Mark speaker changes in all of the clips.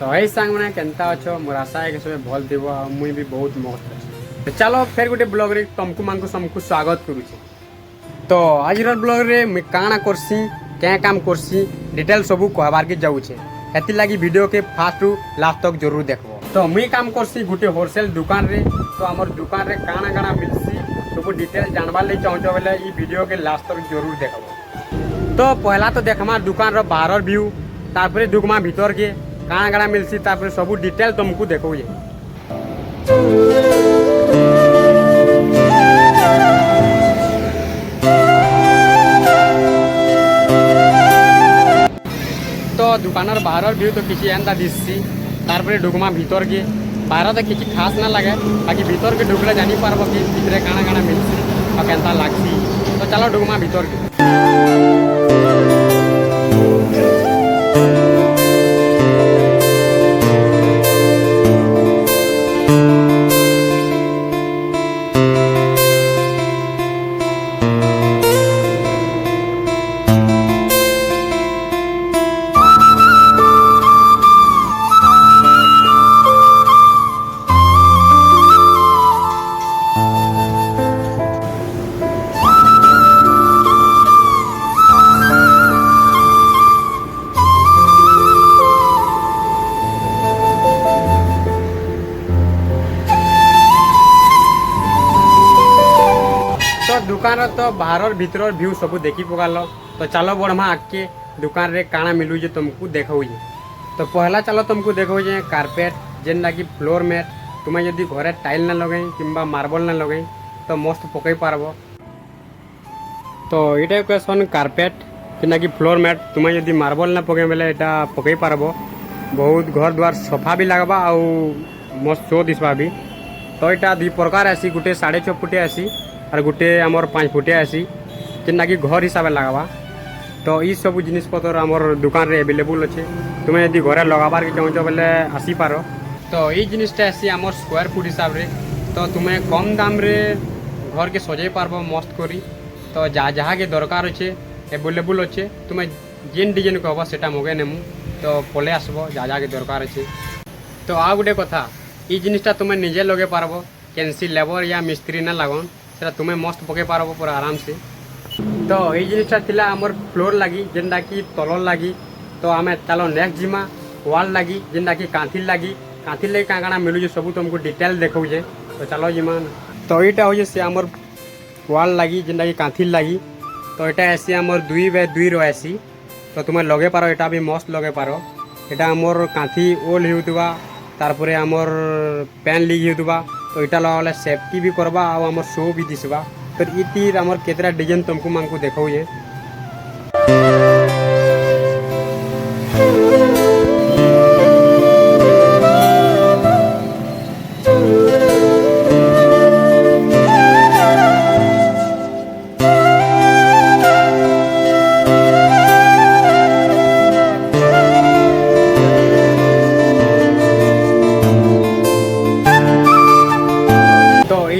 Speaker 1: तो यही सांग मैंने केनता अच्छो मोर आशा है कि सब भल थी मुई भी बहुत मस्त अच्छे। तो चलो फिर गोटे ब्लॉग रे तुमको मानक समको स्वागत करुचे। तो आज ब्लॉग रे मुई काଣା करसी क्या काम करसी डिटेल सबू कहबार के जाऊे हेती लगी वीडियो के फास्ट रु लास्ट तक जरूर देखो। तो मुई काम करसी गोटे होलसेल दुकान रे। तो आमर दुकान रे काଣା काଣା मिलसी सब डिटेल जानबार लगी चाहूँ बेले ये वीडियो के लास्ट तक जरूर देखो। तो पहला तो देखमा दुकान रो बाहर व्यू तारपरे दुगमा भीतर के काଣା काଣା मिलसी तारपरे सब डिटेल तुमको देखो। तो दुकानर बाहर व्यू तो किसी एंता दिससी तारपरे डुगमा भीतर के बाहर तो किसी खास ना लगे बाकी भीतर के ढुकले जानी पारबो कि भितरे काଣା काଣା मिलसी और केनता लागसी। तो चलो डुगमा भीतर के। तो दुकान तो बाहर भीतर व्यू सब देखी पकाल। तो चलो बढ़मा आगे दुकान रे काଣା मिलू जे तुमको देखो। तो पहला चलो तुमको देखो कारपेट जेनटा कि फ्लोर मैट तुम्हें यदि घरे टाइल ना लगे कि मार्बल ना लगे तो मस्त पकई पारब। तो ये क्वेश्चन कारपेट जेनटा कि फ्लोर मैट तुम्हें यदि मार्बल ना पके बेले यहाँ पकई पारब। बहुत घर द्वार सफा भी लगवा आउ मस्त शो दिसवा भी। तो यहाँ दुई प्रकार आसी गोटे 6.5 फुटिया आसी और गोटे आमर 5 फुटिया आसी जेनटा कि घर हिसाब से लगवा। तो ये सब जिनिस पतर आमर दुकान रे अवेलेबल अच्छे तुम्हें यदि घरे लगाबार के चाहूँ बेले आसी पार। तो ये जिनिसटा आसी आमर स्क्वायर फुट हिसाब रे। तो तुम्हें कम दाम रे घर के सजाई पारब मस्त करी। तो जहाँ के दरकार अच्छे अवेलेबल अच्छे तुम्हें जेन डिजाइन कहब से मगे नेमु। तो पले आसब जहाँ के दरकार अच्छे। तो आ गोटे कथा ये जिनिसटा तुम्हें निजे लगे पारब कैंसी लेबर या मिस्त्री ना लगन से तुम्हें मस्त पके पारब पूरा आराम से। तो ये जिनिसटा थिला आमर फ्लोर लगी जेनटा कि तलर लगी। तो आम चलो नेक्स्ट जिमा वाल लगी जेनटा कि कांथिल लगी लगी काଣା काଣା मिलूँ सब तुमको डिटेल देखौजे। तो चलो जिमा। तो यहाँ हो से आमर वाल लगी जेनटा कि कांथिल लगी। तो यहाँ ऐसी आमर 2x2 रही। तो तुम्हें लगे पार यहाँ भी मस्त लगे पार। यहाँ आमर कांथी ओल होता तारपरे आमर पैन लीक होता। तो यहाँ लगाले सेफ्टी भी करवा और आमर शो भी दिसवा। तो ये आमर केतरा डिजाइन तुमको मानक देखौजे।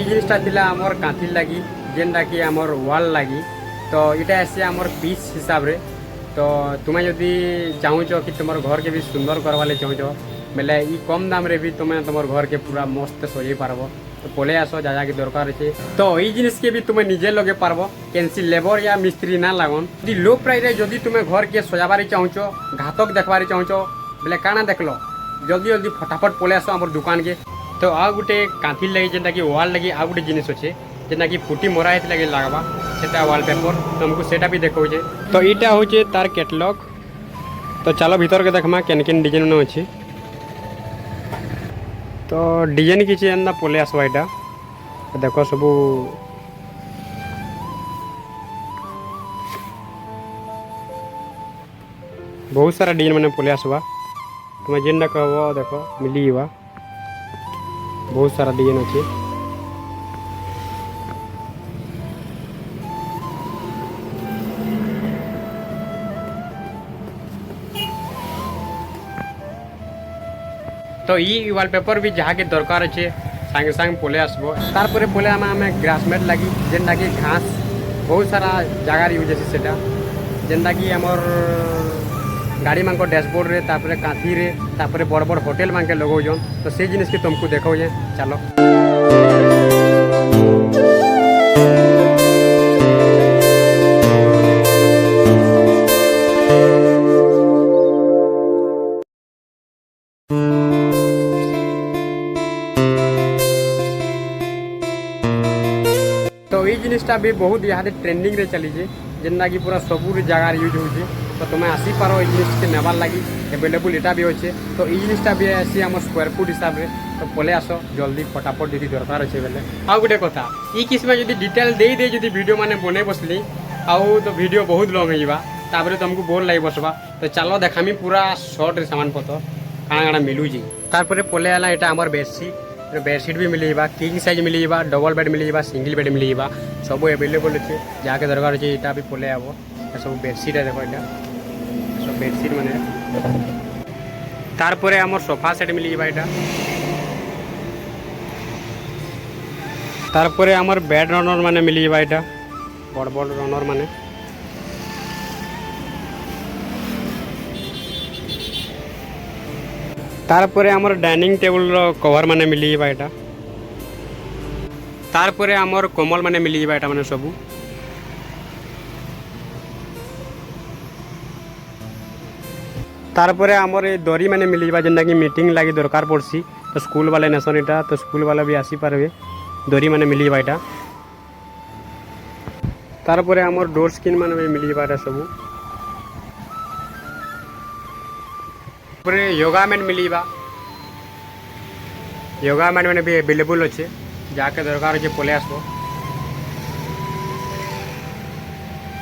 Speaker 1: जिनिसटा आमर कांथिल लगी जेनटा कि आमर वाल लगी। तो यहाँ ऐसे आमर पीस हिसाब रे। तो तुम्हें यदि चाहूँ कि तुम घर के भी सुंदर करवाले चाहूँ बेले ये कम दाम रे भी तुम्हें तुम घर के पूरा मस्त सजाई पारब। तो पले आस जहाँ की दरकार अच्छे। तो ये जिनिस के भी तुम्हें निजे लगे पारब कैंसी लेबर या मिस्त्री ना लगन। यदि लो प्राइस रे जदि तुम्हें घर के सजाबारी चाहूँ घातक देखबारी चाहूँ बेले काଣା देख लो जल्दी जल्दी फटाफट पले आस आम दुकान के। तो आ गोटे कांथिल लगी जेनटा कि वाल लगी आ गोटे जिनिस अच्छे जेना कि पुटी मरा होता लगे लगवा से वालपेपर तुमको सेटा भी देखौजे। तो यहाँ हूँ तार कैटलॉग। तो चलो भीतर के देखमा केन केन डिजाइन अच्छे। तो डिजाइन किसी एंदा पले आसवा यहाँ देख सब बहुत सारा डिजाइन मैंने पले आसवा तुम्हें जेनटा कहब देख मिली बहुत सारा डिजाइन अच्छे। तो ये वालपेपर भी जहाँ के दरकार अच्छे सांगे सांगे पले आसबो। तारपरे पले आम ग्रासमेट लगी जेनटा कि घास बहुत सारा जगार यूज है सेटा जेनटा कि आमर गाड़ी मान डैशबोर्ड रे तापर कांथी रे तापर बड़ बड़ होटल मान के लगाउछन तो से जिनिस के तुमको देखौजे चलो। तो ये जिनिसटा भी बहुत यहाँ ट्रेंडिंग रे चली जेनटा कि पूरा सबू जगार यूज होचे तो तुम्हें आसी पार ये जिनिस के नेबार लगी एवेलेबल यहाँ भी अच्छे तो ये जिनिसटा भी आसी आम स्क्वायर फुट हिसाब से तो पले आस जल्दी फटाफट जी दरकार अच्छे बेले आ गोटे कथा ये किसमें जो डिटेल दे दे जो वीडियो मैंने बने बसली आउ तो वीडियो बहुत लंग होगा तुमको बोर लगे बसवा तो चलो देखामी पूरा शॉर्ट रे सामान पतर काଣା काଣା मिलूची तारपरे पले आला यहाँ आमर बेडसीट भी मिलेगा किंग साइज मिलेगा डबल बेड मिलेगा सिंगल बेड मिलेगा सब एवेलेबल अच्छे जहाँके दरकार अच्छे यहाँ भी पले आब सब बेडसीट है देखो यहाँ सब बेडसीट मैंने तारपरे आमर सोफा सेट मिलेगा यहाँ तारपरे आमर बेड रनर माने मिलेगा यहाँ बड़ बड़ रनर माने तारपरे आमर डाइनिंग टेबल कवर माने मिलेगा यहाँ तारपरे आमर कमल माने मिलेगा यहाँ माने सबू तारपरे आमर ये दरी माने मिलेगा जेनटा कि मीटिंग लगी दरकार पड़सी तो स्कूल वाले नेसन यहाँ तो स्कूल वाला भी आसी पारे दरी माने मिलेगा यहाँ तारपरे आमर डोर स्क्रीन माने भी मिलेगा यहाँ सबू योगा मैट मिलेगा योगा मैट मैंने भी एवेलेबल अच्छे जाके दरकार अच्छे पले आसो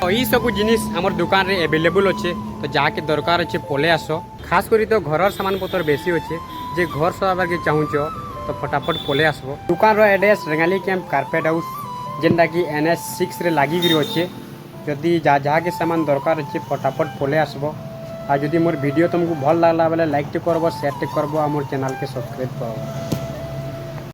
Speaker 1: तो ये सब जिनिस आमर दुकान रे एवेलेबल अच्छे तो जाके दरकार अच्छे पले आसो खास करी तो घर सामान पतर बेसी अच्छे जे घर सजाबार के चाहूच तो फटाफट पले आसो दुकान रो address Rengali camp carpet house जेनटा कि NH6 रे लागी अच्छे जदि जहाँ के सामान दरकार अच्छे फटाफट पले आसबो आ जदि मोर वीडियो तुमको भल लगला बेले लाइक टे करबो शेयर टे करबो आ मोर चैनल के सब्सक्राइब करबो।